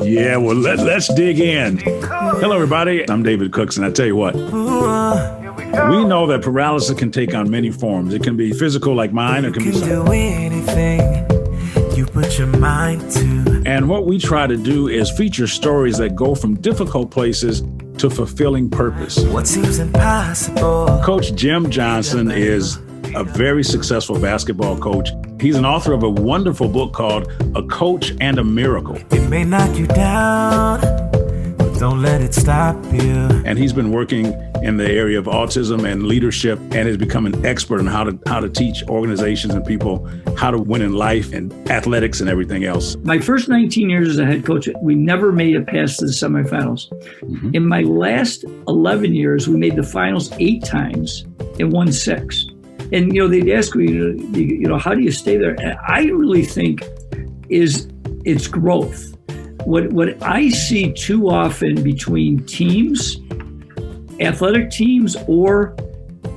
Yeah, well, let's dig in. Hello, everybody. I'm David Cooks, and I tell you what, we know that paralysis can take on many forms. It can be physical like mine. It can be do anything you put your mind to. And what we try to do is feature stories that go from difficult places to fulfilling purpose. What seems impossible. Coach Jim Johnson is a very successful basketball coach. He's an author of a wonderful book called A Coach and a Miracle. It may knock you down, but don't let it stop you. And he's been working in the area of autism and leadership and has become an expert on how to teach organizations and people how to win in life and athletics and everything else. My first 19 years as a head coach, we never made it past the semifinals. Mm-hmm. In my last 11 years, we made the finals 8 times and won 6. And, they'd ask me, how do you stay there? And I really think it's growth. What I see too often between teams, athletic teams or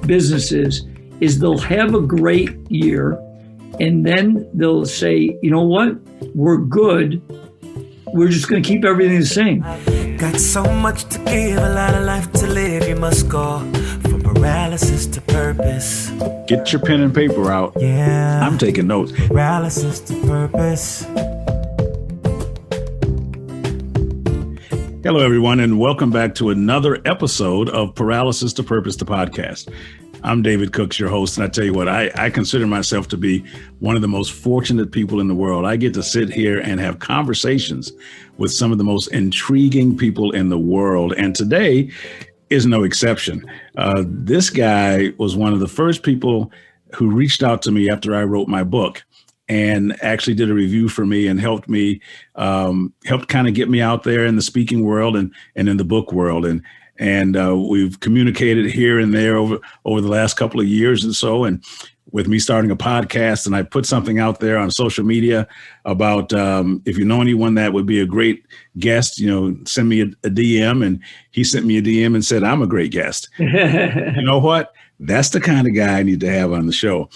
businesses, is they'll have a great year and then they'll say, you know what, we're good. We're just going to keep everything the same. Got so much to give, a lot of life to live. You must go from paralysis to purpose. Get your pen and paper out. Yeah. I'm taking notes. Paralysis to purpose. Hello, everyone, and welcome back to another episode of Paralysis to Purpose, the podcast. I'm David Cooks, your host, and I tell you what, I consider myself to be one of the most fortunate people in the world. I get to sit here and have conversations with some of the most intriguing people in the world, and today is no exception. This guy was one of the first people who reached out to me after I wrote my book and actually did a review for me and helped kind of get me out there in the speaking world and in the book world. And we've communicated here and there over the last couple of years and so, and with me starting a podcast, and I put something out there on social media about if you know anyone that would be a great guest, send me a DM. And he sent me a DM and said, I'm a great guest. You know what? That's the kind of guy I need to have on the show.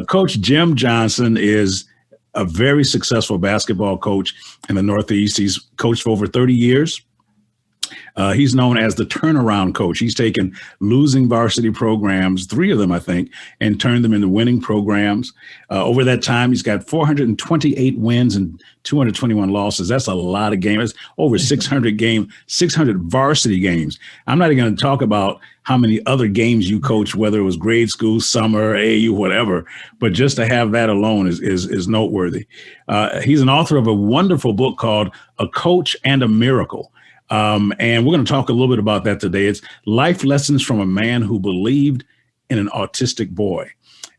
Coach Jim Johnson is a very successful basketball coach in the Northeast. He's coached for over 30 years. He's known as the turnaround coach. He's taken losing varsity programs, 3 of them, I think, and turned them into winning programs. Over that time, he's got 428 wins and 221 losses. That's a lot of games. That's over 600 varsity games. I'm not even going to talk about how many other games you coach, whether it was grade school, summer, AAU, whatever. But just to have that alone is noteworthy. He's an author of a wonderful book called A Coach and a Miracle. And we're going to talk a little bit about that today. It's life lessons from a man who believed in an autistic boy.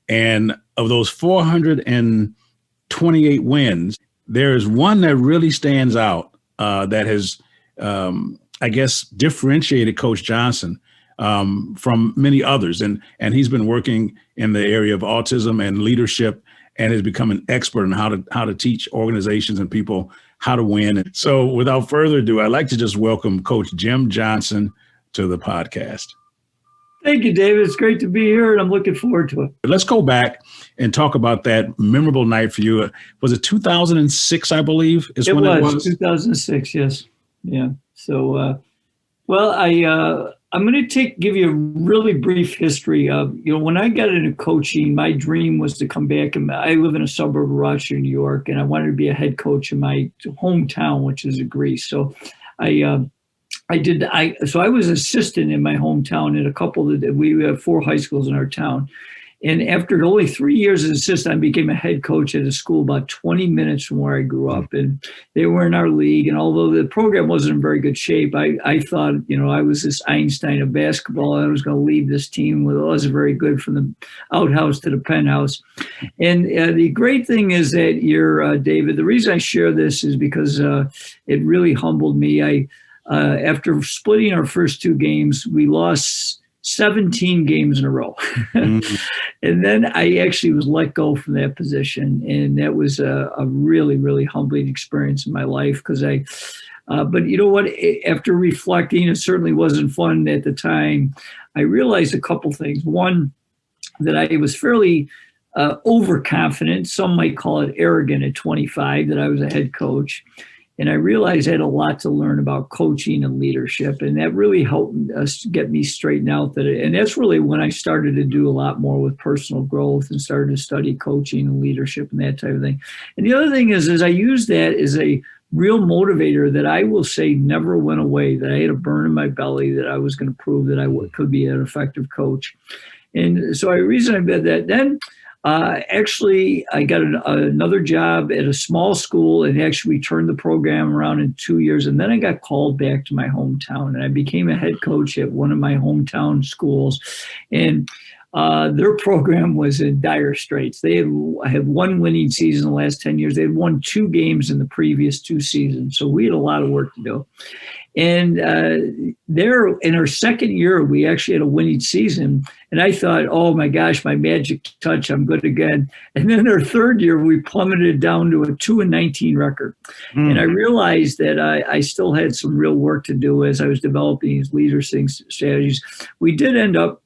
And of those 428 wins, there is one that really stands out that has, I guess, differentiated Coach Johnson from many others. And he's been working in the area of autism and leadership and has become an expert on how to teach organizations and people how to win. And so without further ado, I'd like to just welcome Coach Jim Johnson to the podcast. Thank you, David. It's great to be here, and I'm looking forward to it. Let's go back and talk about that memorable night for you. Was it 2006, I believe, is when it was? 2006, yes. Yeah. So, I'm going to give you a really brief history of, when I got into coaching, my dream was to come back, and I live in a suburb of Rochester, New York, and I wanted to be a head coach in my hometown, which is Greece. So I was assistant in my hometown at a couple we have 4 high schools in our town. And after only 3 years as assistant, I became a head coach at a school about 20 minutes from where I grew up. And they were in our league. And although the program wasn't in very good shape, I thought, I was this Einstein of basketball. I was going to lead this team. It wasn't very good from the outhouse to the penthouse. And the great thing is that David, the reason I share this is because it really humbled me. After splitting our first 2 games, we lost 17 games in a row. Mm-hmm. And then I actually was let go from that position. And that was a really, really humbling experience in my life because but you know what, after reflecting, it certainly wasn't fun at the time. I realized a couple things. One, that I was fairly overconfident. Some might call it arrogant at 25, that I was a head coach. And I realized I had a lot to learn about coaching and leadership. And that really helped us get me straightened out. And that's really when I started to do a lot more with personal growth and started to study coaching and leadership and that type of thing. And the other thing is I use that as a real motivator that I will say never went away, that I had a burn in my belly, that I was going to prove that I could be an effective coach. And so the reason I did that, then actually, I got another job at a small school and actually turned the program around in 2 years. And then I got called back to my hometown and I became a head coach at one of my hometown schools. And their program was in dire straits. They had one winning season in the last 10 years. They had won 2 games in the previous 2 seasons. So we had a lot of work to do. And there, in our second year, we actually had a winning season. And I thought, oh my gosh, my magic touch, I'm good again. And then our third year, we plummeted down to a 2-19 record. And I realized that I still had some real work to do as I was developing these leadership strategies. We did end up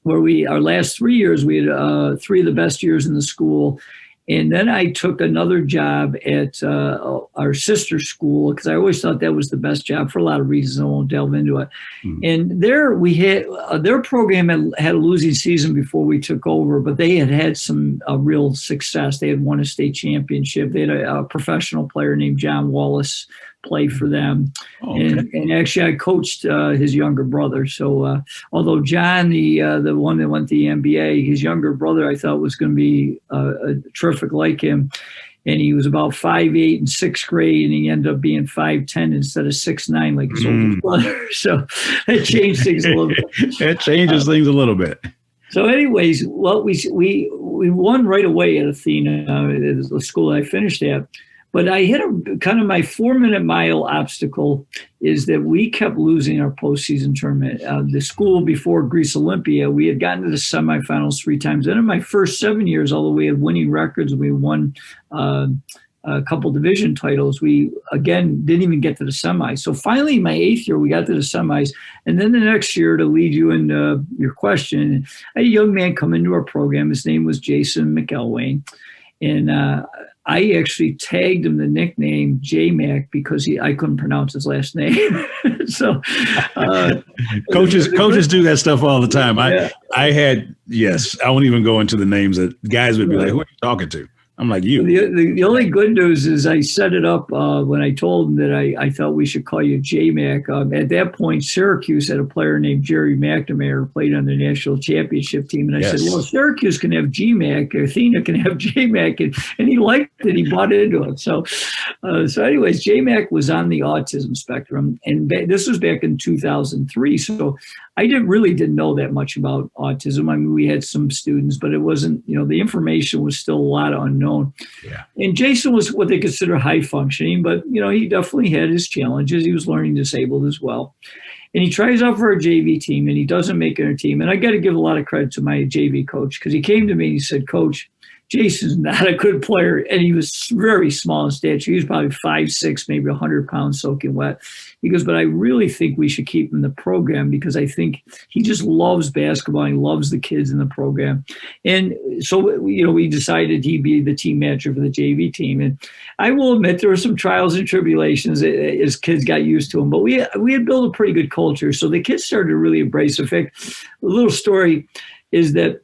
where our last 3 years, we had 3 of the best years in the school. And then I took another job at our sister school because I always thought that was the best job for a lot of reasons. I won't delve into it. And there we had their program had a losing season before we took over, but they had some real success. They had won a state championship. They had a professional player named John Wallace play for them. And actually I coached his younger brother. So although John, the one that went to the NBA, his younger brother, I thought was going to be terrific like him. And he was about 5'8" in 6th grade, and he ended up being 5'10" instead of 6'9" like his older brother. So that changed things a little bit. That changes things a little bit. So anyways, well, we won right away at Athena, the school I finished at. But I hit kind of my 4-minute mile obstacle is that we kept losing our postseason tournament. The school before Greece Olympia, we had gotten to the semifinals 3 times. Then in my first 7 years, although we had winning records, we won a couple division titles. We, again, didn't even get to the semis. So finally, my 8th year, we got to the semis. And then the next year, to lead you into your question, I had a young man come into our program. His name was Jason McElwain. And I actually tagged him the nickname J-Mac because I couldn't pronounce his last name. So coaches do that stuff all the time. Yeah. I won't even go into the names that guys would be like, who are you talking to? I'm like, you. The only good news is I set it up when I told him that I thought we should call you J-Mac. At that point, Syracuse had a player named Jerry McNamara who played on the national championship team. And I said, well, Syracuse can have G-Mac, Athena can have J-Mac. And he liked it. He bought into it. So anyways, J-Mac was on the autism spectrum. And this was back in 2003. So I didn't know that much about autism. I mean, we had some students, but it wasn't, the information was still a lot unknown. Yeah. And Jason was what they consider high functioning, but, he definitely had his challenges. He was learning disabled as well. And he tries out for our JV team and he doesn't make it our team. And I got to give a lot of credit to my JV coach because he came to me and he said, Coach, Jason's not a good player. And he was very small in stature. He was probably 5'6", maybe 100 pounds soaking wet. He goes, but I really think we should keep him in the program because I think he just loves basketball. He loves the kids in the program. And so, we decided he'd be the team manager for the JV team. And I will admit there were some trials and tribulations as kids got used to him. But we had built a pretty good culture. So the kids started to really embrace it. In fact, a little story is that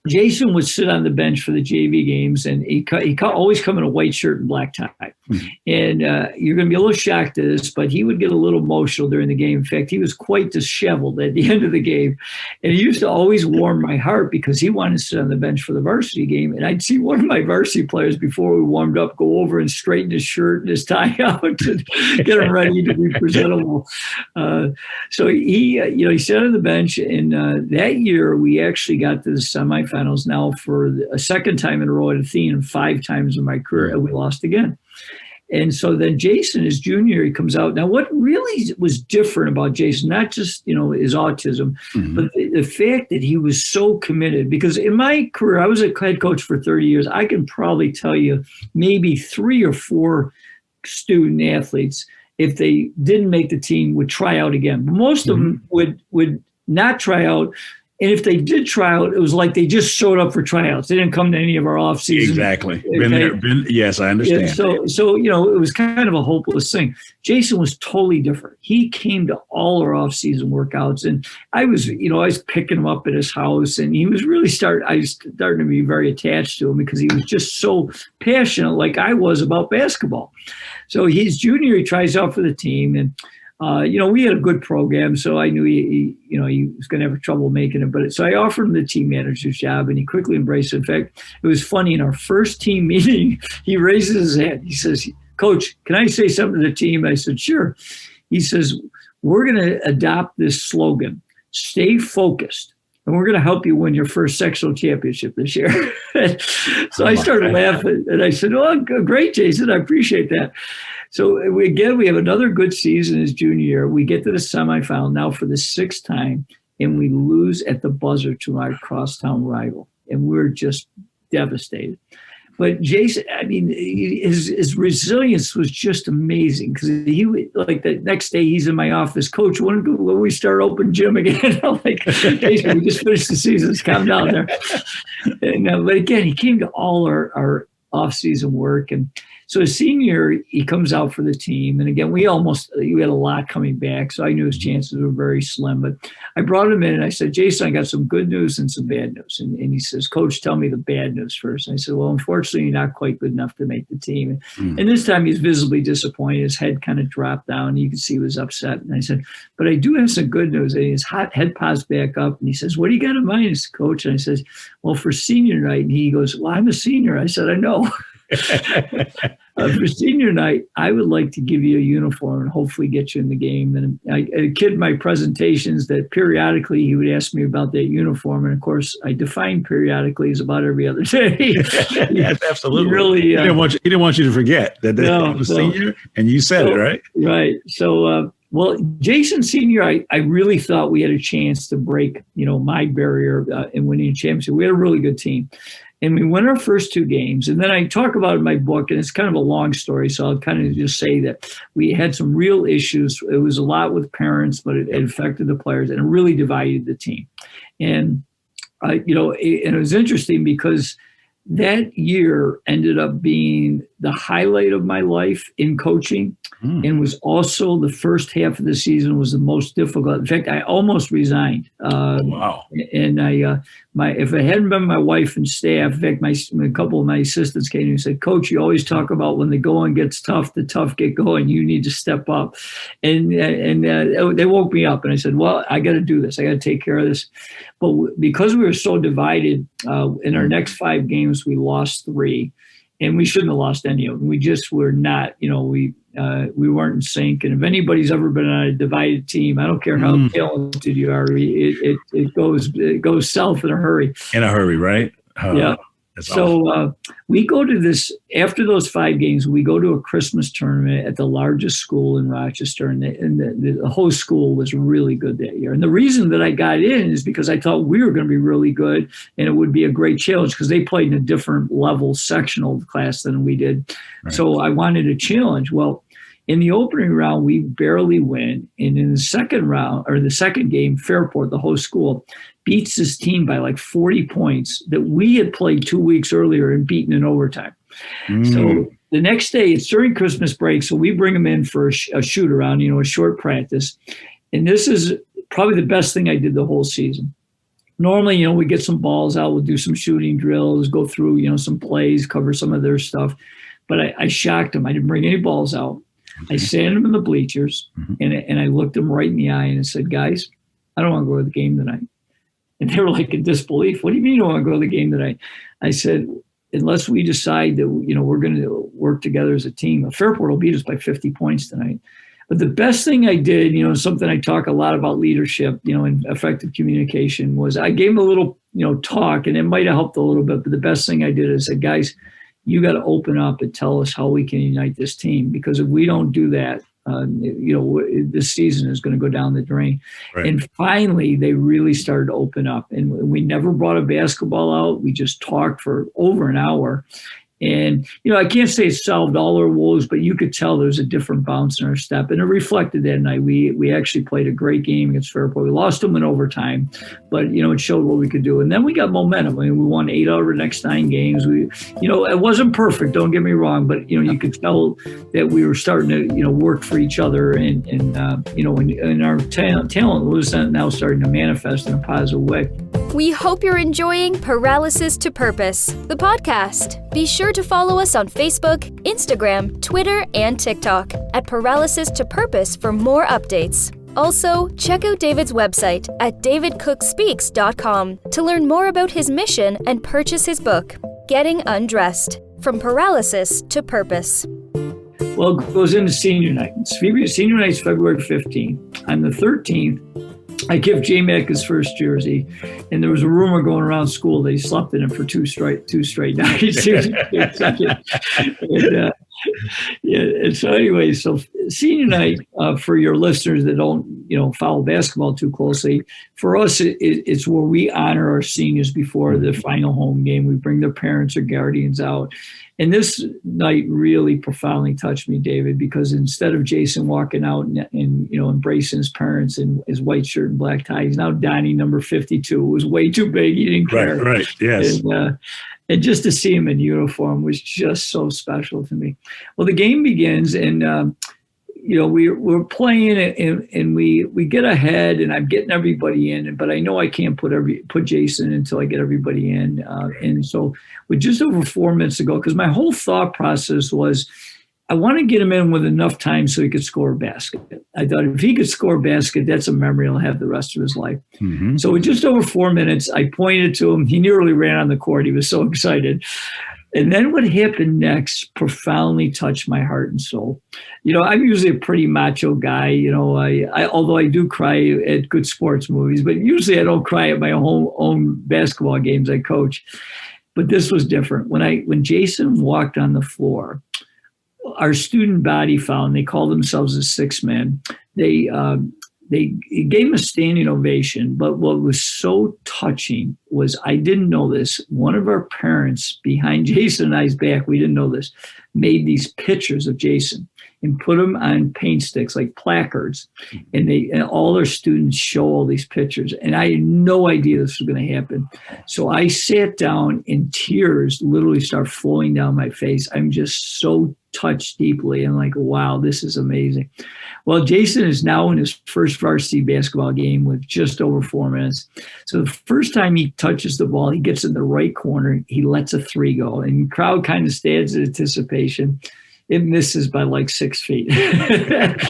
Jason would sit on the bench for the JV games, and he always come in a white shirt and black tie. Mm-hmm. And you're going to be a little shocked at this, but he would get a little emotional during the game. In fact, he was quite disheveled at the end of the game. And he used to always warm my heart because he wanted to sit on the bench for the varsity game. And I'd see one of my varsity players before we warmed up go over and straighten his shirt and his tie out to get him ready to be presentable. So he sat on the bench. And that year, we actually got to the semifinals now for a second time in a row at Athena and 5 times in my career, and we lost again. And so then Jason, his junior year, he comes out. Now, what really was different about Jason, not just, his autism, mm-hmm. but the fact that he was so committed. Because in my career, I was a head coach for 30 years. I can probably tell you maybe 3 or 4 student athletes, if they didn't make the team, would try out again. But most mm-hmm. of them would not try out And if they did try out, it was like they just showed up for tryouts. They didn't come to any of our off season. Exactly. Yes, I understand. Yeah, so it was kind of a hopeless thing. Jason was totally different. He came to all our off season workouts, and I was picking him up at his house, and he was really I was starting to be very attached to him because he was just so passionate, like I was, about basketball. So his junior, he tries out for the team, and we had a good program, so I knew he was going to have trouble making it. But so I offered him the team manager's job, and he quickly embraced it. In fact, it was funny. In our first team meeting, he raises his hand. He says, "Coach, can I say something to the team?" I said, "Sure." He says, "We're going to adopt this slogan: stay focused, and we're going to help you win your first sectional championship this year." So I started laughing, and I said, "Oh, great, Jason. I appreciate that." So we have another good season his junior year. We get to the semifinal now for the 6th time, and we lose at the buzzer to our crosstown rival, and we're just devastated. But Jason, I mean, his resilience was just amazing because the next day he's in my office. "Coach, when we start open gym again?" I'm like, "Jason, we just finished the season. Let's calm down there." And but again, he came to all our off-season work, and so his senior year, he comes out for the team. And again, we had a lot coming back, so I knew his chances were very slim. But I brought him in and I said, "Jason, I got some good news and some bad news." And he says, "Coach, tell me the bad news first." And I said, "Well, unfortunately, you're not quite good enough to make the team." And this time he's visibly disappointed. His head kind of dropped down. You could see he was upset. And I said, "But I do have some good news." And his head pops back up and he says, "What do you got in mind, Coach?" And I said, "Well, for senior night." And he goes, "Well, I'm a senior." I said, "I know." For senior night, I would like to give you a uniform and hopefully get you in the game. And I kid my presentations that periodically he would ask me about that uniform. And of course, I defined periodically as about every other day. Yes, absolutely. Really, he didn't want you to forget that he was senior, and you said it, right? Right. So, well, Jason Senior, I really thought we had a chance to break, my barrier in winning a championship. We had a really good team. And we won our first 2 games. And then I talk about it in my book, and it's kind of a long story, so I'll kind of just say that we had some real issues. It was a lot with parents, but it affected the players, and it really divided the team. And, and it was interesting because that year ended up being the highlight of my life in coaching, and was also the first half of the season was the most difficult. In fact, I almost resigned. Wow! And if it hadn't been my wife and staff, in fact, a couple of my assistants came and said, "Coach, you always talk about when the going gets tough, the tough get going. You need to step up." And they woke me up, and I said, "Well, I got to do this. I got to take care of this." But because we were so divided, in our next 5 games, we lost 3. And we shouldn't have lost any of them. We just were not, we weren't in sync. And if anybody's ever been on a divided team, I don't care how talented you are, it goes south in a hurry. In a hurry, right? Yeah. So we go to this, after those 5 games, we go to a Christmas tournament at the largest school in Rochester. And the whole school was really good that year. And the reason that I got in is because I thought we were going to be really good and it would be a great challenge because they played in a different level sectional class than we did. Right. So I wanted a challenge. Well, in the opening round, we barely win. And in the second round, or the second game, Fairport, the whole school, beats this team by like 40 points that we had played 2 weeks earlier and beaten in overtime. So the next day, it's during Christmas break, so we bring them in for a shoot around, a short practice. And this is probably the best thing I did the whole season. Normally, we get some balls out, we'll do some shooting drills, go through, some plays, cover some of their stuff. But I shocked them. I didn't bring any balls out. I sat them in the bleachers, and I looked them right in the eye and I said, "Guys, I don't want to go to the game tonight." And they were like in disbelief. "What do you mean you don't want to go to the game tonight?" I said, "Unless we decide that, we're going to work together as a team, Fairport will beat us by 50 points tonight." But the best thing I did, something I talk a lot about leadership, and effective communication, was I gave them a little, talk, and it might have helped a little bit. But the best thing I did is I said, "Guys, you got to open up and tell us how we can unite this team, because if we don't do that, this season is going to go down the drain." Right. And finally, they really started to open up. And we never brought a basketball out. We just talked for over an hour. And, I can't say it solved all our woes, but you could tell there's a different bounce in our step. And it reflected that night. We actually played a great game against Fairport. We lost them in overtime, but, it showed what we could do. And then we got momentum. I mean, we won 8 out of our next 9 games. It wasn't perfect, don't get me wrong, but, you could tell that we were starting to, work for each other. And our talent was now starting to manifest in a positive way. We hope you're enjoying Paralysis to Purpose, the podcast. Be sure to follow us on Facebook, Instagram, Twitter, and TikTok at Paralysis to Purpose for more updates. Also, check out David's website at davidcookspeaks.com to learn more about his mission and purchase his book, Getting Undressed, From Paralysis to Purpose. Well, it goes into senior night. Senior night's February 15th. On the 13th, I give J-Mac his first jersey, and there was a rumor going around school that he slept in it for two straight nights. And so anyway, so senior night, for your listeners that don't, follow basketball too closely, for us, it's where we honor our seniors before the final home game. We bring their parents or guardians out. And this night really profoundly touched me, David, because instead of Jason walking out and embracing his parents in his white shirt and black tie, he's now donning number 52. It was way too big. He didn't care. Right, yes. And just to see him in uniform was just so special to me. Well, the game begins, and we're playing, and we get ahead, and I'm getting everybody in, but I know I can't put Jason until I get everybody in. And so with just over 4 minutes to go, because my whole thought process was, I want to get him in with enough time so he could score a basket. I thought if he could score a basket, that's a memory he'll have the rest of his life. Mm-hmm. So with just over 4 minutes, I pointed to him. He nearly ran on the court. He was so excited. And then what happened next profoundly touched my heart and soul. I'm usually a pretty macho guy. Although I do cry at good sports movies, but usually I don't cry at my own basketball games I coach. But this was different. When Jason walked on the floor, our student body found, they call themselves the Six Men. They gave him a standing ovation, but what was so touching was, I didn't know this, one of our parents behind Jason and I's back, we didn't know this, made these pictures of Jason and put them on paint sticks, like placards. And all their students show all these pictures. And I had no idea this was going to happen. So I sat down, and tears literally start flowing down my face. I'm just so touched deeply. I'm like, wow, this is amazing. Well, Jason is now in his first varsity basketball game with just over 4 minutes. So the first time he touches the ball, he gets in the right corner. He lets a 3 go, and the crowd kind of stands in anticipation. It misses by like 6 feet. And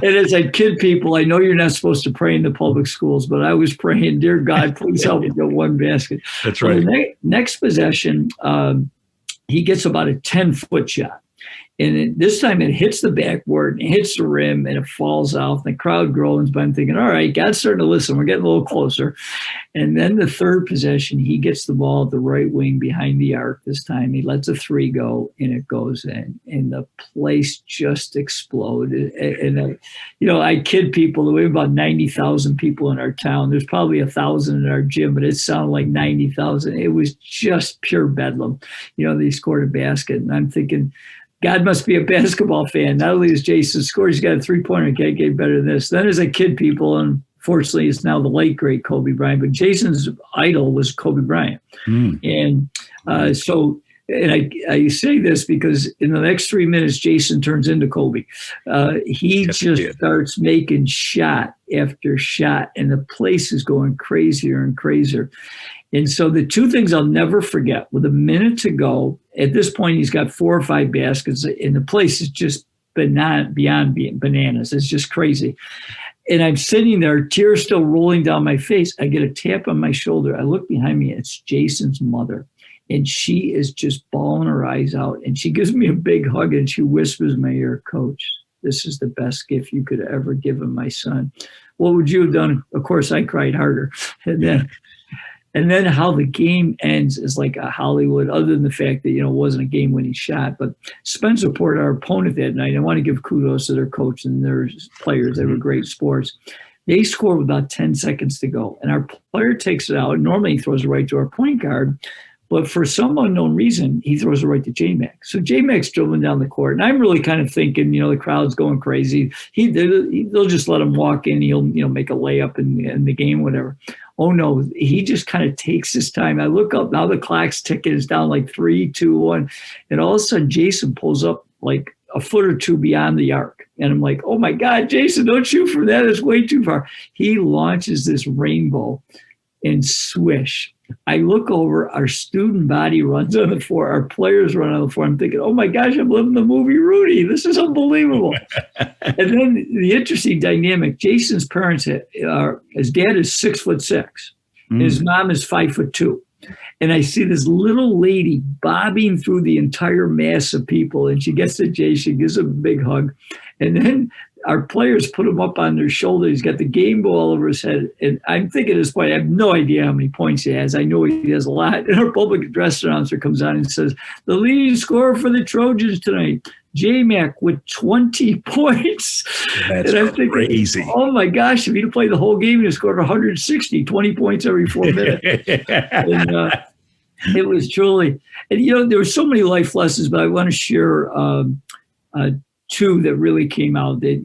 as I kid people, I know you're not supposed to pray in the public schools, but I was praying, dear God, please help me get one basket. That's right. Well, next possession, he gets about a 10-foot shot. And this time it hits the backboard, and it hits the rim, and it falls out. And the crowd groans, but I'm thinking, all right, God's starting to listen. We're getting a little closer. And then the third possession, he gets the ball at the right wing behind the arc this time. He lets a 3 go, and it goes in. And the place just exploded. And I kid people, we have about 90,000 people in our town. There's probably 1,000 in our gym, but it sounded like 90,000. It was just pure bedlam. They scored a basket, and I'm thinking, God must be a basketball fan. Not only is Jason scored, he's got a 3-pointer. Can't get better than this. Then as a kid, people, unfortunately, it's now the late, great Kobe Bryant. But Jason's idol was Kobe Bryant. And I say this because in the next 3 minutes, Jason turns into Kobe. He just starts making shot after shot, and the place is going crazier and crazier. And so the two things I'll never forget, with a minute to go, at this point, he's got 4 or 5 baskets, and the place is just beyond bananas. It's just crazy. And I'm sitting there, tears still rolling down my face. I get a tap on my shoulder. I look behind me. It's Jason's mother. And she is just bawling her eyes out. And she gives me a big hug, and she whispers in my ear, Coach, this is the best gift you could ever give him, my son. What would you have done? Of course, I cried harder. And then how the game ends is like a Hollywood, other than the fact that, it wasn't a game-winning shot. But Spencer Port, our opponent that night, I want to give kudos to their coach and their players. They were great sports. They scored with about 10 seconds to go. And our player takes it out. Normally he throws it right to our point guard. But for some unknown reason, he throws it right to J-Mac. So J-Mac's dribbling down the court. And I'm really kind of thinking, the crowd's going crazy. They'll just let him walk in. He'll, make a layup in the game, whatever. Oh, no, he just kind of takes his time. I look up, now the clock's ticking. It's down like 3, 2, 1. And all of a sudden, Jason pulls up like a foot or two beyond the arc. And I'm like, oh, my God, Jason, don't shoot from that. It's way too far. He launches this rainbow and swish. I look over, our student body runs on the floor, our players run on the floor. I'm thinking, oh my gosh, I'm living the movie Rudy. This is unbelievable. And then the interesting dynamic, Jason's parents, his dad is 6'6", and his mom is 5'2". And I see this little lady bobbing through the entire mass of people, and she gets to Jason, gives him a big hug. And then our players put him up on their shoulder. He's got the game ball over his head. And I'm thinking at this point, I have no idea how many points he has. I know he has a lot. And our public address announcer comes on and says, the leading scorer for the Trojans tonight, J-Mac with 20 points. That's and I'm thinking, crazy. Oh my gosh, if he'd played the whole game, he'd scored 160, 20 points every 4 minutes. And it was truly, and there were so many life lessons, but I want to share two that really came out that,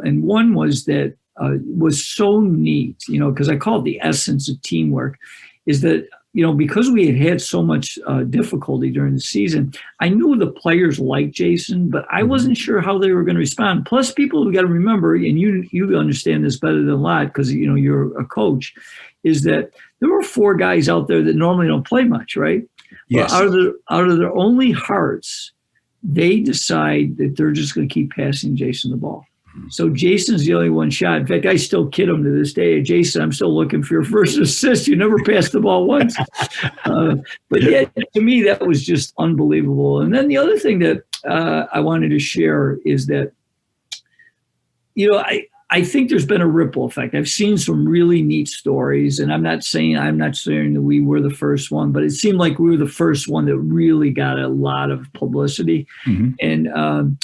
and one was that was so neat, because I call it the essence of teamwork, is that, because we had so much difficulty during the season, I knew the players liked Jason, but I wasn't sure how they were going to respond. Plus, people have got to remember, and you understand this better than a lot because, you're a coach, is that there were 4 guys out there that normally don't play much, right? Yes. But out of their only hearts, they decide that they're just going to keep passing Jason the ball. So Jason's the only one shot. In fact, I still kid him to this day. Jason, I'm still looking for your first assist. You never passed the ball once. But yeah, to me, that was just unbelievable. And then the other thing that I wanted to share is that, I think there's been a ripple effect. I've seen some really neat stories, and I'm not saying that we were the first one, but it seemed like we were the first one that really got a lot of publicity. And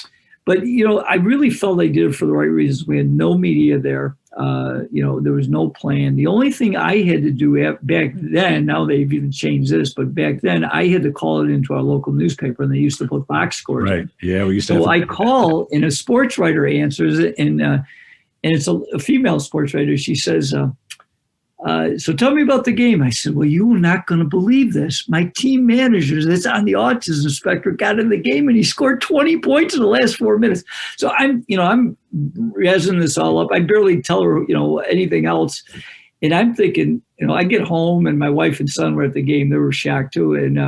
but I really felt they did it for the right reasons. We had no media there. There was no plan. The only thing I had to do back then, now they've even changed this, but back then I had to call it into our local newspaper, and they used to put box scores. Right. Yeah, we used to. So I call, and a sports writer answers it, and it's a female sports writer. She says, so tell me about the game. I said, well, you are not going to believe this. My team manager that's on the autism spectrum got in the game, and he scored 20 points in the last 4 minutes. So I'm razzing this all up. I barely tell her, anything else. And I'm thinking, I get home, and my wife and son were at the game. They were shocked too. And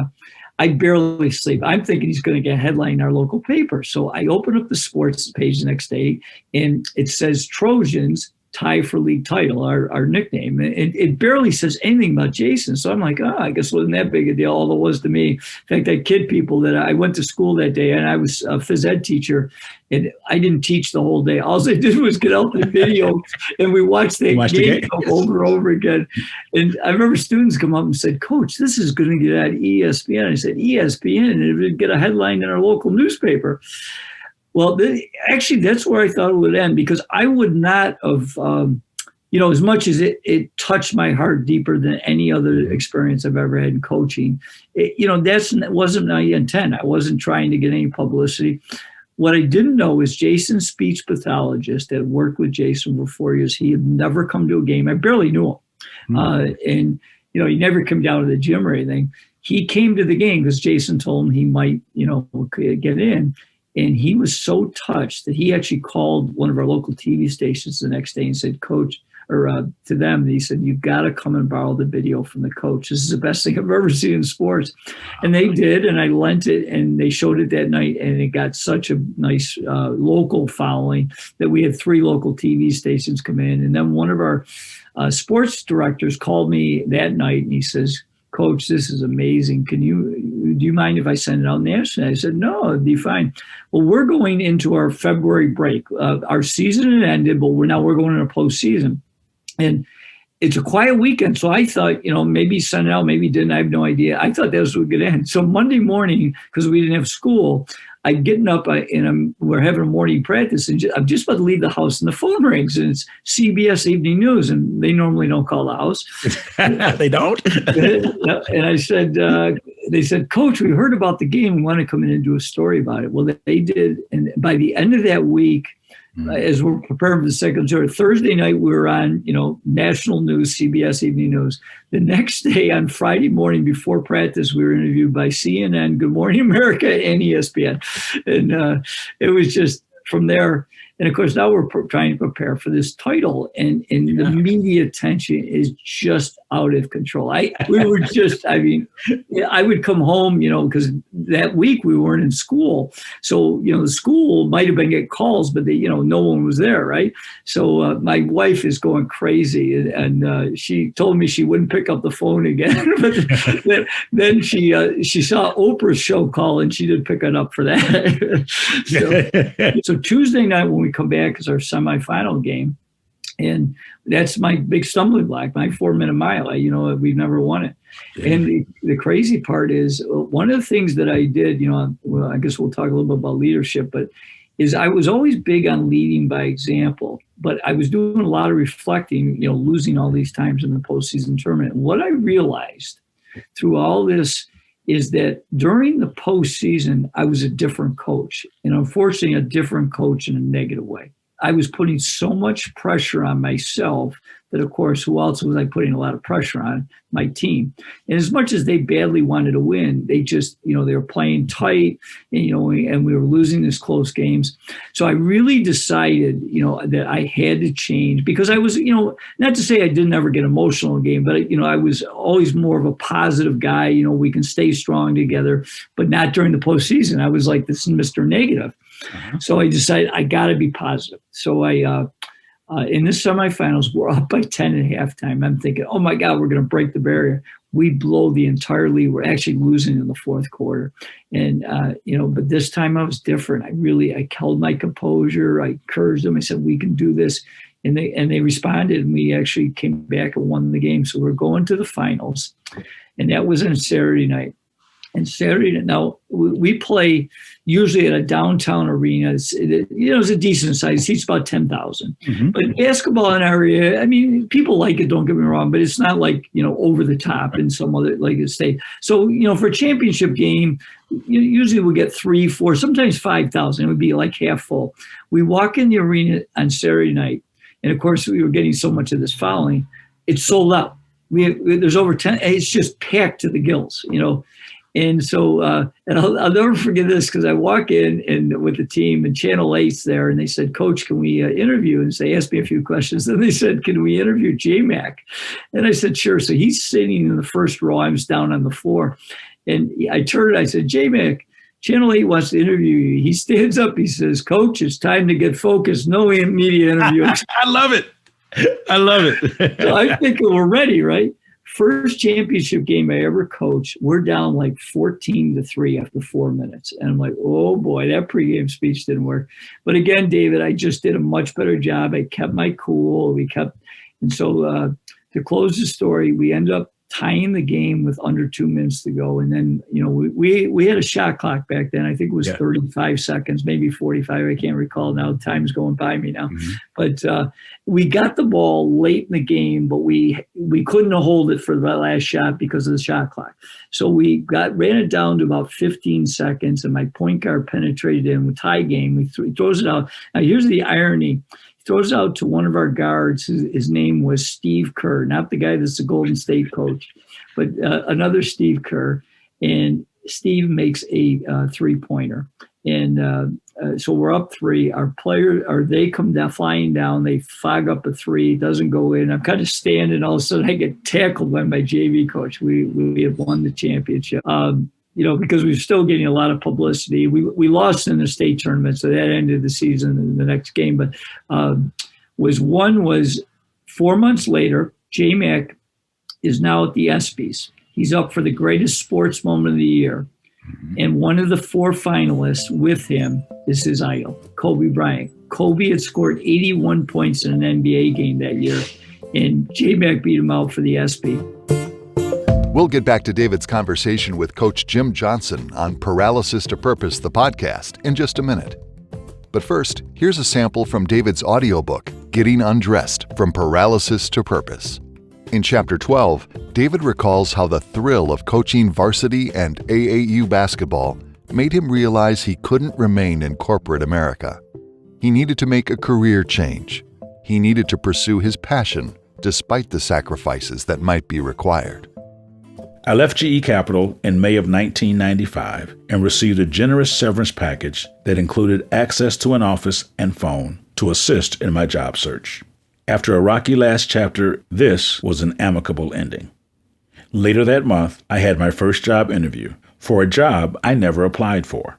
I barely sleep. I'm thinking he's going to get a headline in our local paper. So I open up the sports page the next day, and it says Trojans tie for league title, our nickname. And it barely says anything about Jason. So I'm like, I guess it wasn't that big a deal, although it was to me. In fact, I kid people that I went to school that day, and I was a phys ed teacher, and I didn't teach the whole day. All I did was get out the video, and we watched the game over and over again. And I remember students come up and said, Coach, this is going to get at ESPN. I said, ESPN? And it would get a headline in our local newspaper. Well, actually, that's where I thought it would end, because I would not have, as much as it touched my heart deeper than any other experience I've ever had in coaching. That wasn't my intent. I wasn't trying to get any publicity. What I didn't know is Jason's speech pathologist had worked with Jason for 4 years. He had never come to a game. I barely knew him. And he never come down to the gym or anything. He came to the game because Jason told him he might, get in. And he was so touched that he actually called one of our local TV stations the next day and said, Coach, or to them, he said, you've got to come and borrow the video from the coach. This is the best thing I've ever seen in sports. And they did, and I lent it, and they showed it that night, and it got such a nice local following that we had 3 local TV stations come in. And then one of our sports directors called me that night, and he says, Coach, this is amazing. Do you mind if I send it out nationally? I said, no, it'd be fine. Well, we're going into our February break. Our season had ended, but we're going into postseason. And it's a quiet weekend. So I thought, maybe he sent it out, maybe he didn't. I have no idea. I thought that was what would end. So Monday morning, because we didn't have school, I'm getting up and we're having a morning practice, and I'm just about to leave the house, and the phone rings, and it's CBS Evening News, and they normally don't call the house. They don't? And I said, they said, Coach, we heard about the game. We want to come in and do a story about it. Well, they did. And by the end of that week, as we're preparing for the second tour, Thursday night, we were on, national news, CBS Evening News. The next day, on Friday morning before practice, we were interviewed by CNN, Good Morning America, and ESPN. And it was just from there. And of course, now we're trying to prepare for this title, and the media attention is just out of control. I would come home, because that week we weren't in school. So, the school might have been getting calls, but no one was there. Right. So my wife is going crazy, and she told me she wouldn't pick up the phone again. But then she saw Oprah's show call, and she did pick it up for that. So Tuesday night when we come back is our semifinal game. And that's my big stumbling block, my 4-minute mile. We've never won it. Yeah. And the crazy part is one of the things that I did, well, I guess we'll talk a little bit about leadership, but is I was always big on leading by example, but I was doing a lot of reflecting, losing all these times in the postseason tournament. And what I realized through all this is that during the postseason, I was a different coach, and unfortunately a different coach in a negative way. I was putting so much pressure on myself that, of course, who else was I putting a lot of pressure on? My team. And as much as they badly wanted to win, they just, they were playing tight, and we were losing these close games. So I really decided, that I had to change, because I was, not to say I didn't ever get emotional in a game, but, I was always more of a positive guy. We can stay strong together, but not during the postseason. I was like this Mr. Negative. Uh-huh. So I decided I got to be positive. So I, in the semifinals, we're up by 10 at halftime. I'm thinking, oh my God, we're going to break the barrier. We blow the entire lead. We're actually losing in the fourth quarter. And, but this time I was different. I held my composure. I encouraged them. I said, we can do this. And they responded, and we actually came back and won the game. So we're going to the finals. And that was on Saturday night. And Saturday night, now we play usually at a downtown arena. It's a decent size. It seats about 10,000. Mm-hmm. But basketball in our area, people like it, don't get me wrong, but it's not like, over the top in some other, like a state. So, for a championship game, usually we'll get 3, 4, sometimes 5,000. It would be like half full. We walk in the arena on Saturday night. And of course, we were getting so much of this following. It's sold out. There's over 10. It's just packed to the gills, And so, and I'll never forget this, because I walk in and with the team, and Channel 8's there, and they said, Coach, can we interview? And they asked me a few questions. Then they said, can we interview J-Mac? And I said, sure. So he's sitting in the first row. I was down on the floor. And I turned, I said, J-Mac, Channel 8 wants to interview you. He stands up. He says, Coach, it's time to get focused. No media interviews. I love it. I love it. So I think we're ready, right? First championship game I ever coached, we're down like 14-3 after 4 minutes. And I'm like, oh boy, that pregame speech didn't work. But again, David, I just did a much better job. I kept my cool. And so to close the story, we ended up tying the game with under 2 minutes to go. And then, we had a shot clock back then. I think it was 35 seconds, maybe 45. I can't recall now. Time's going by me now. Mm-hmm. But we got the ball late in the game, but we couldn't hold it for the last shot because of the shot clock. So we ran it down to about 15 seconds, and my point guard penetrated in with tie game. He throws it out. Now, here's the irony. Throws out to one of our guards. His name was Steve Kerr, not the guy that's the Golden State coach, but another Steve Kerr. And Steve makes a three-pointer. And so we're up 3. Our players, they come down, flying down. They fog up a 3. It doesn't go in. I'm kind of standing. All of a sudden, I get tackled by my JV coach. We had won the championship. Because we were still getting a lot of publicity. We lost in the state tournament, so that ended the season in the next game. But was 4 months later, J-Mac is now at the ESPYs. He's up for the greatest sports moment of the year. Mm-hmm. And one of the 4 finalists with him is his idol, Kobe Bryant. Kobe had scored 81 points in an NBA game that year. and J-Mac beat him out for the ESPY. We'll get back to David's conversation with Coach Jim Johnson on Paralysis to Purpose, the podcast, in just a minute. But first, here's a sample from David's audiobook, Getting Undressed from Paralysis to Purpose. In Chapter 12, David recalls how the thrill of coaching varsity and AAU basketball made him realize he couldn't remain in corporate America. He needed to make a career change. He needed to pursue his passion despite the sacrifices that might be required. I left GE Capital in May of 1995 and received a generous severance package that included access to an office and phone to assist in my job search. After a rocky last chapter, this was an amicable ending. Later that month, I had my first job interview for a job I never applied for.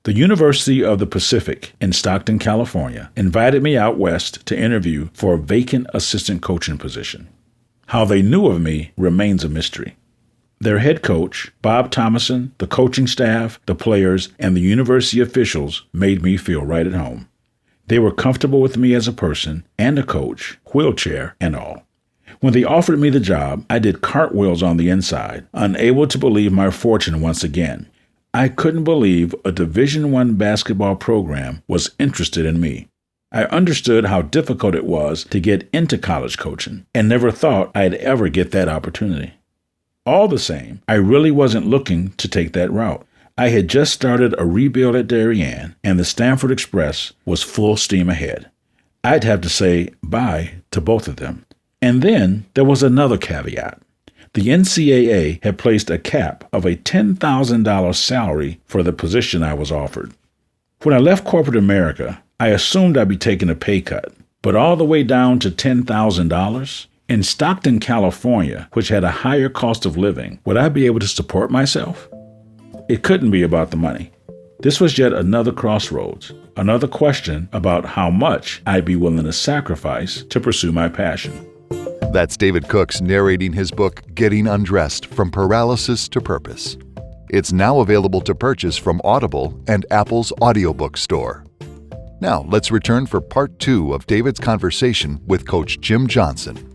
The University of the Pacific in Stockton, California, invited me out west to interview for a vacant assistant coaching position. How they knew of me remains a mystery. Their head coach, Bob Thomason, the coaching staff, the players, and the university officials made me feel right at home. They were comfortable with me as a person and a coach, wheelchair and all. When they offered me the job, I did cartwheels on the inside, unable to believe my fortune once again. I couldn't believe a Division I basketball program was interested in me. I understood how difficult it was to get into college coaching and never thought I'd ever get that opportunity. All the same, I really wasn't looking to take that route. I had just started a rebuild at Darien, and the Stanford Express was full steam ahead. I'd have to say bye to both of them. And then there was another caveat. The NCAA had placed a cap of a $10,000 salary for the position I was offered. When I left corporate America, I assumed I'd be taking a pay cut, but all the way down to $10,000? In Stockton, California, which had a higher cost of living, would I be able to support myself? It couldn't be about the money. This was yet another crossroads, another question about how much I'd be willing to sacrifice to pursue my passion. That's David Cooks narrating his book, Getting Undressed from Paralysis to Purpose. It's now available to purchase from Audible and Apple's audiobook store. Now, let's return for part 2 of David's conversation with Coach Jim Johnson.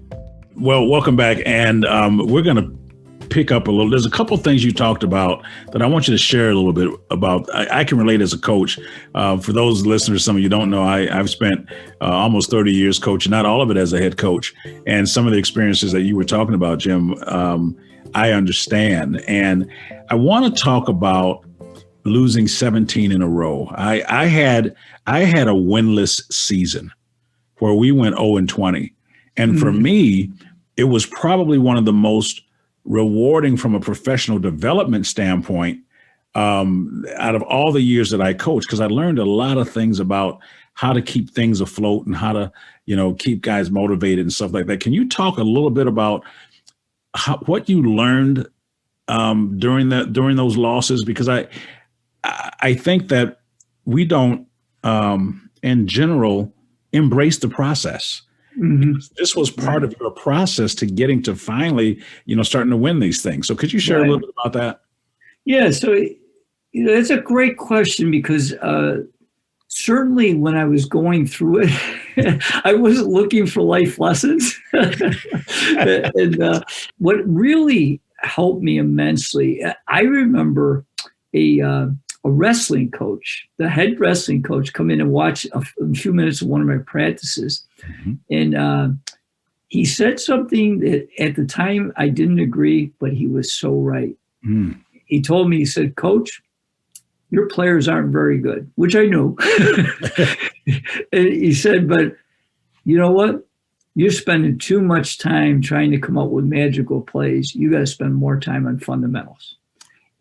Well, welcome back. And we're going to pick up a little. There's a couple of things you talked about that I want you to share a little bit about. I can relate as a coach. For those listeners, some of you don't know, I've spent almost 30 years coaching, not all of it as a head coach. And some of the experiences that you were talking about, Jim, I understand. And I want to talk about losing 17 in a row. I had a winless season where we went 0-20. And for me, it was probably one of the most rewarding from a professional development standpoint out of all the years that I coached, because I learned a lot of things about how to keep things afloat and how to, keep guys motivated and stuff like that. Can you talk a little bit about what you learned during those losses? Because I think that we don't, in general, embrace the process. Mm-hmm. This was part of your process to getting to finally, starting to win these things. So could you share a little bit about that? Yeah. So, that's a great question, because certainly when I was going through it, I wasn't looking for life lessons. And what really helped me immensely, I remember a wrestling coach, the head wrestling coach, come in and watch a few minutes of one of my practices. Mm-hmm. And he said something that at the time I didn't agree, but he was so right. Mm. He told me, he said, "Coach, your players aren't very good," which I knew. And he said, "But you know what? You're spending too much time trying to come up with magical plays. You got to spend more time on fundamentals."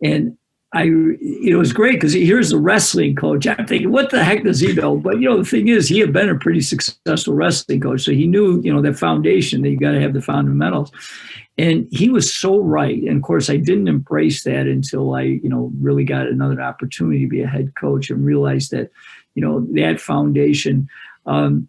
And it was great, because here's the wrestling coach. I'm thinking, what the heck does he know? But, the thing is, he had been a pretty successful wrestling coach. So he knew, that foundation, that you got to have the fundamentals. And he was so right. And of course, I didn't embrace that until I, really got another opportunity to be a head coach and realized that, that foundation. And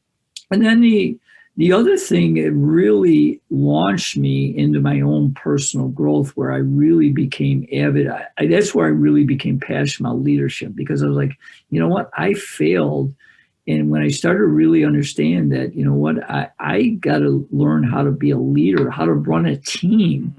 then the other thing, it really launched me into my own personal growth, where I really became avid. That's where I really became passionate about leadership, because I was like, you know what? I failed And when I started to really understand that, you know what, I got to learn how to be a leader, how to run a team.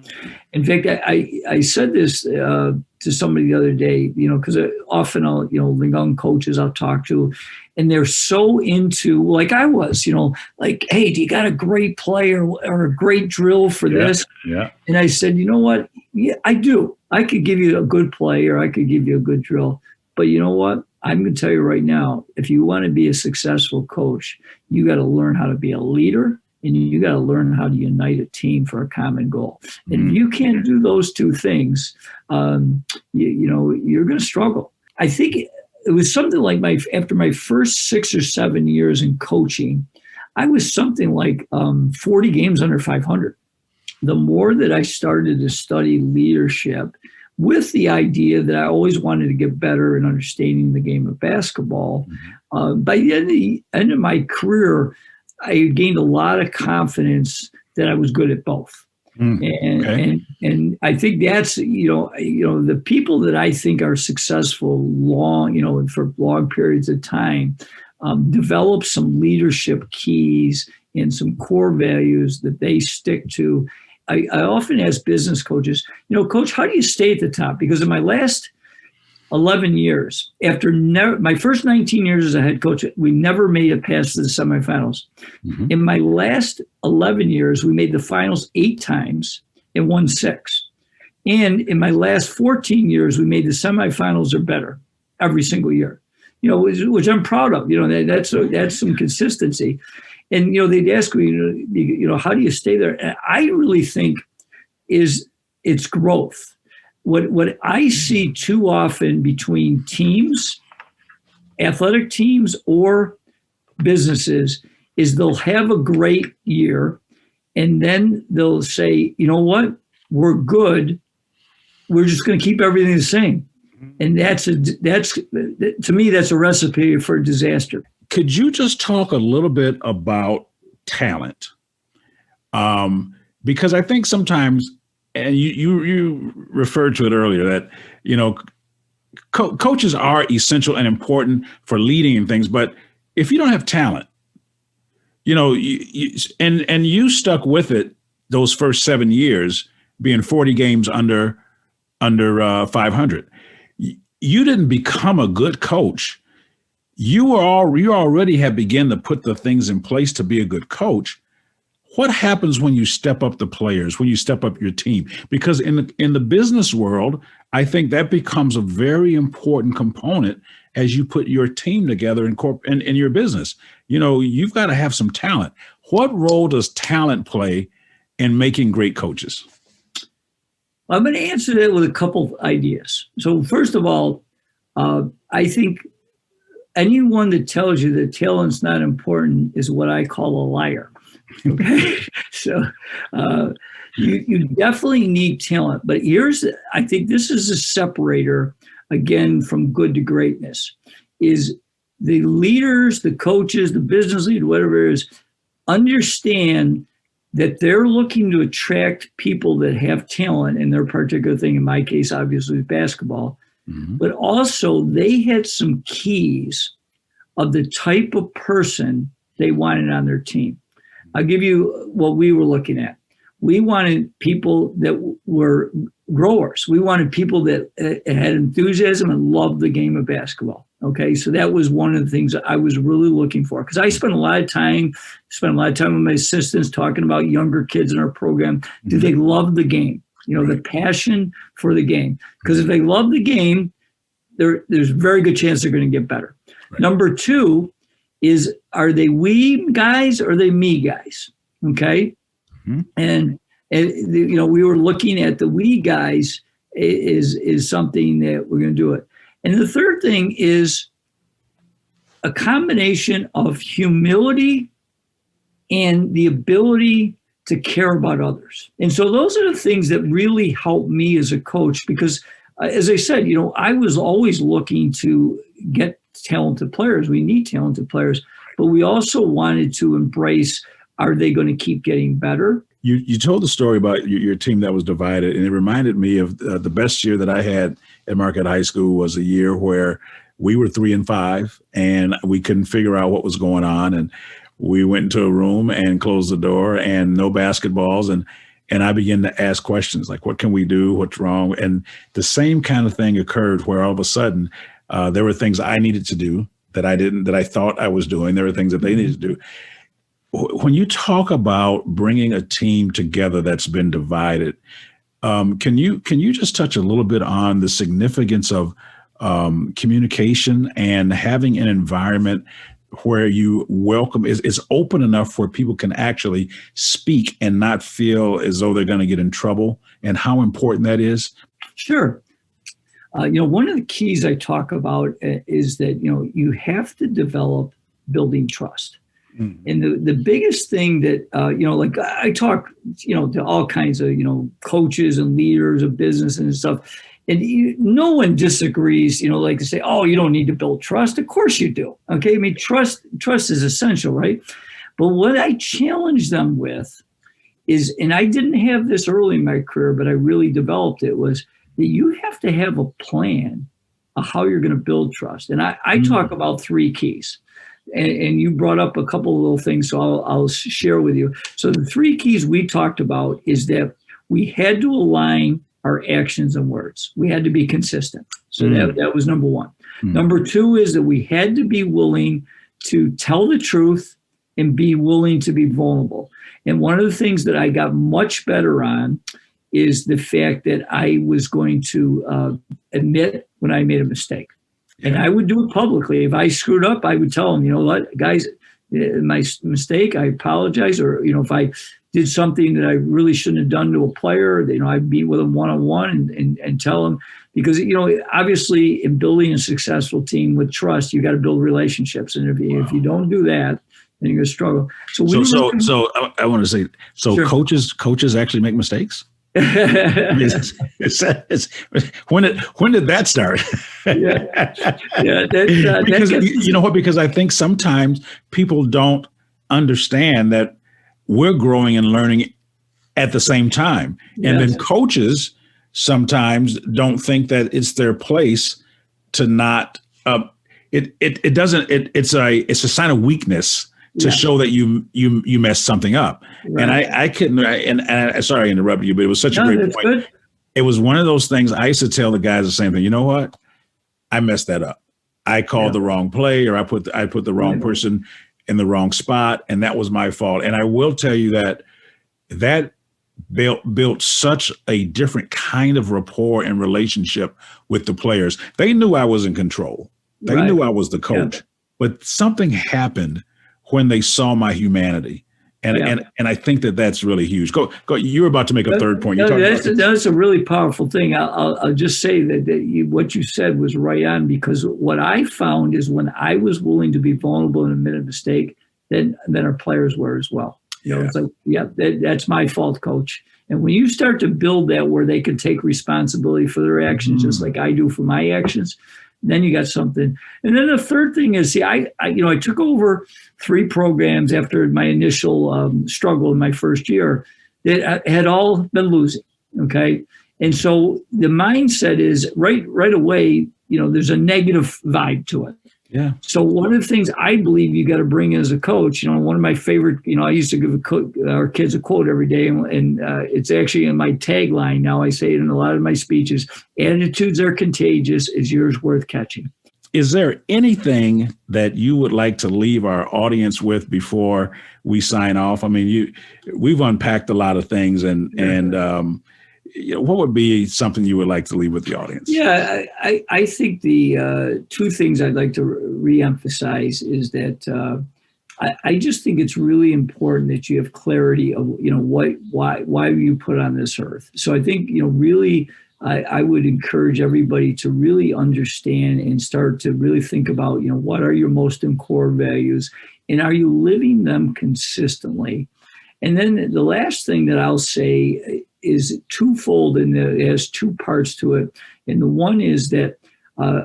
In fact, I said this to somebody the other day, you know, because often I'll, you know, the young coaches I'll talk to, and they're so into, like I was, you know, like, hey, do you got a great play or a great drill for this? Yeah. And I said, you know what? Yeah, I do. I could give you a good play or I could give you a good drill. But you know what? I'm going to tell you right now, if you want to be a successful coach, you got to learn how to be a leader and you got to learn how to unite a team for a common goal. And if you can't do those two things, you know, you're going to struggle. I think it was something like after my first 6 or 7 years in coaching, I was something like 40 games under 500. The more that I started to study leadership, with the idea that I always wanted to get better in understanding the game of basketball. By the end of my career, I gained a lot of confidence that I was good at both. And I think that's, you know, the people that I think are successful long, you know, for long periods of time, develop some leadership keys and some core values that they stick to. I often ask business coaches, you know, coach, how do you stay at the top? Because in my last 11 years, after my first 19 years as a head coach, we never made it past the semifinals. In my last 11 years, we made the finals 8 times and won 6. And in my last 14 years, we made the semifinals or better every single year, you know, which I'm proud of. You know, that's some consistency. And, you know, they'd ask me, you know, how do you stay there? And I really think it's growth. What I see too often between teams, athletic teams or businesses, is they'll have a great year and then they'll say, you know what, we're good. We're just going to keep everything the same. And that's to me, that's a recipe for disaster. Could you just talk a little bit about talent? Because I think sometimes, and you referred to it earlier, that, you know, coaches are essential and important for leading and things. But if you don't have talent, you know, and you stuck with it those first 7 years, being 40 games under 500. You didn't become a good coach. You already have begun to put the things in place to be a good coach. What happens when you step up the players, when you step up your team? Because in the business world, I think that becomes a very important component as you put your team together in your business. You know, you've got to have some talent. What role does talent play in making great coaches? I'm going to answer that with a couple of ideas. So first of all, I think anyone that tells you that talent's not important is what I call a liar. Okay, so you definitely need talent, but I think this is a separator again from good to greatness. Is the leaders, the coaches, the business leader, whatever it is, understand that they're looking to attract people that have talent in their particular thing. In my case, obviously, basketball. But also they had some keys of the type of person they wanted on their team. I'll give you what we were looking at. We wanted people that were growers. We wanted people that had enthusiasm and loved the game of basketball. Okay, so that was one of the things that I was really looking for, because I spent a lot of time with my assistants talking about younger kids in our program. Do they love the game? You know, the passion for the game. Because if they love the game, there's a very good chance they're going to get better. Right. Number 2 is, are they we guys or are they me guys? Okay. And you know, we were looking at the we guys is something that we're going to do it. And the third thing is a combination of humility and the ability to care about others. And so those are the things that really help me as a coach, because as I said, you know, I was always looking to get talented players. We need talented players, but we also wanted to embrace, are they going to keep getting better? You told the story about your team that was divided, and it reminded me of the best year that I had at Marquette High School was a year where we were 3-5 and we couldn't figure out what was going on. And we went into a room and closed the door and no basketballs. And I began to ask questions like, what can we do? What's wrong? And the same kind of thing occurred where all of a sudden there were things I needed to do that I thought I was doing. There were things that they needed to do. When you talk about bringing a team together that's been divided, can you just touch a little bit on the significance of communication and having an environment where you welcome is open enough where people can actually speak and not feel as though they're going to get in trouble, and how important that is? Sure. One of the keys I talk about is that, you have to develop building trust. Mm-hmm. And the biggest thing that, like I talk, to all kinds of, coaches and leaders of business and stuff. And no one disagrees, like to say, oh, you don't need to build trust. Of course you do. Okay. I mean, trust is essential, right? But what I challenge them with is, and I didn't have this early in my career, but I really developed it, was that you have to have a plan of how you're going to build trust. And I talk about 3 keys. And you brought up a couple of little things, so I'll share with you. So the 3 keys we talked about is that we had to align our actions and words. We had to be consistent. So that was number 1. Number 2 is that we had to be willing to tell the truth and be willing to be vulnerable. And one of the things that I got much better on is the fact that I was going to admit when I made a mistake. And I would do it publicly. If I screwed up, I would tell them, you know what, guys, my mistake, I apologize. Or, if I did something that I really shouldn't have done to a player, I'd meet with them one-on-one and tell them. Because, obviously in building a successful team with trust, you got to build relationships. And if you don't do that, then you're going to struggle. So I want to say, sure. Coaches actually make mistakes? I mean, when did that start? Because I think sometimes people don't understand that we're growing and learning at the same time, and then coaches sometimes don't think that it's their place to not. It doesn't. It's a sign of weakness to show that you messed something up. Right. And I couldn't, and sorry to interrupt you, but it was such a great point. Good. It was one of those things I used to tell the guys the same thing. You know what? I messed that up. I called the wrong play, or I put the wrong person in the wrong spot, and that was my fault. And I will tell you that built such a different kind of rapport and relationship with the players. They knew I was in control. They knew I was the coach, but something happened when they saw my humanity. And I think that's really huge. Go. You were about to make a third point. That's a really powerful thing. I'll just say that what you said was right on, because what I found is when I was willing to be vulnerable and admit a mistake, then our players were as well. It's like, that's my fault, coach. And when you start to build that where they can take responsibility for their actions, just like I do for my actions, then you got something. And then the third thing is, I took over 3 programs after my initial struggle in my first year that had all been losing. Okay. And so the mindset is right away, there's a negative vibe to it. Yeah. So one of the things I believe you got to bring as a coach, one of my favorite, I used to give our kids a quote every day, and it's actually in my tagline now. I say it in a lot of my speeches: attitudes are contagious. Is yours worth catching? Is there anything that you would like to leave our audience with before we sign off? I mean, we've unpacked a lot of things, and what would be something you would like to leave with the audience? Yeah, I think the 2 things I'd like to reemphasize is that I just think it's really important that you have clarity of why you put on this earth. So I think really I would encourage everybody to really understand and start to really think about what are your most core values, and are you living them consistently? And then the last thing that I'll say is twofold, and it has 2 parts to it. And the one is that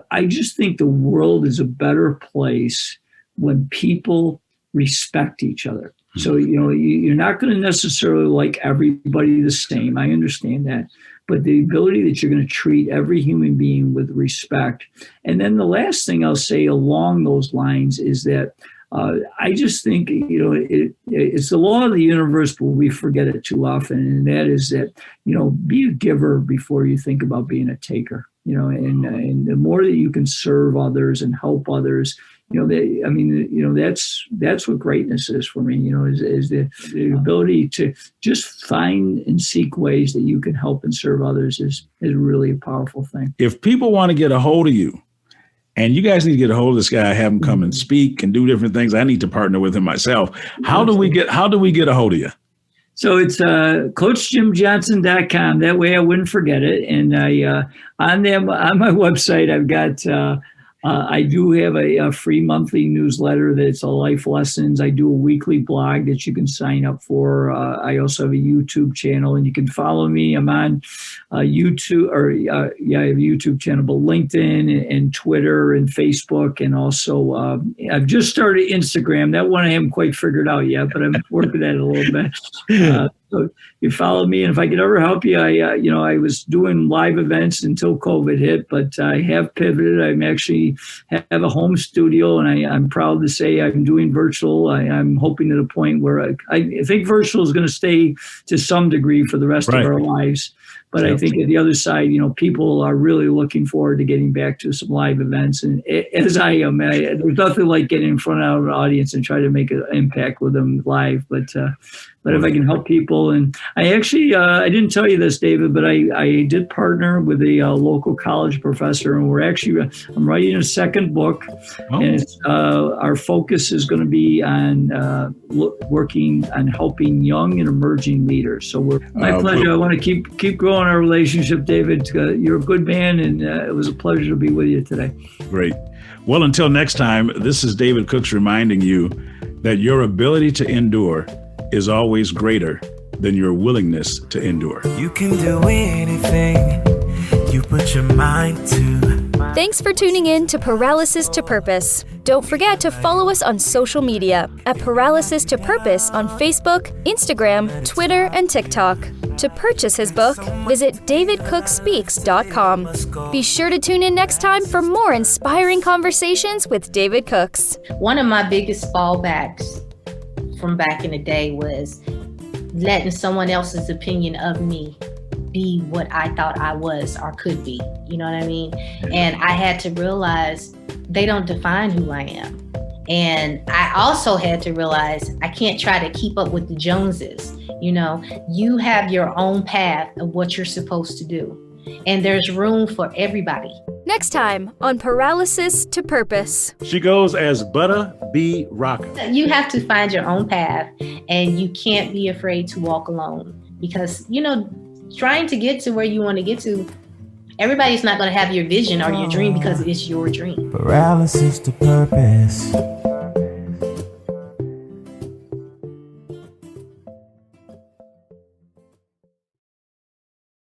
I just think the world is a better place when people respect each other. So, you're not going to necessarily like everybody the same. I understand that. but the ability that you're going to treat every human being with respect. And then the last thing I'll say along those lines is that I just think, it's the law of the universe, but we forget it too often. And that is that, be a giver before you think about being a taker, and the more that you can serve others and help others, that's what greatness is for me, is the ability to just find and seek ways that you can help and serve others is really a powerful thing. If people want to get a hold of you, and you guys need to get a hold of this guy, have him come and speak and do different things. I need to partner with him myself. How do we get a hold of you? So it's CoachJimJohnson.com. That way I wouldn't forget it. And on my website, I've got I do have a free monthly newsletter that's a life lessons. I do a weekly blog that you can sign up for. I also have a YouTube channel, and you can follow me. I'm on YouTube, I have a YouTube channel, but LinkedIn and Twitter and Facebook, and also I've just started Instagram. That one I haven't quite figured out yet, but I'm working at it a little bit. So you follow me, and if I could ever help you, I was doing live events until COVID hit, but I have pivoted. I'm actually have a home studio, and I'm proud to say I'm doing virtual. I'm hoping at a point where I think virtual is going to stay to some degree for the rest of our lives. But I think at the other side, people are really looking forward to getting back to some live events. And as I am, there's nothing like getting in front of an audience and try to make an impact with them live. But if I can help people, and I actually, I didn't tell you this, David, but I did partner with a local college professor, and I'm writing a second book, and our focus is going to be on working on helping young and emerging leaders. So my pleasure. I want to keep growing our relationship, David. You're a good man, and it was a pleasure to be with you today. Great. Well, until next time, this is David Cooks reminding you that your ability to endure is always greater than your willingness to endure. You can do anything you put your mind to. Thanks for tuning in to Paralysis to Purpose. Don't forget to follow us on social media at Paralysis to Purpose on Facebook, Instagram, Twitter, and TikTok. To purchase his book, visit davidcookspeaks.com. Be sure to tune in next time for more inspiring conversations with David Cooks. One of my biggest fallbacks from back in the day was letting someone else's opinion of me be what I thought I was or could be. You know what I mean? And I had to realize they don't define who I am. And I also had to realize I can't try to keep up with the Joneses. You have your own path of what you're supposed to do. And there's room for everybody. Next time on Paralysis to Purpose. She goes as Butta B. Rocker. You have to find your own path, and you can't be afraid to walk alone, because, trying to get to where you want to get to, everybody's not going to have your vision or your dream because it's your dream. Paralysis to purpose.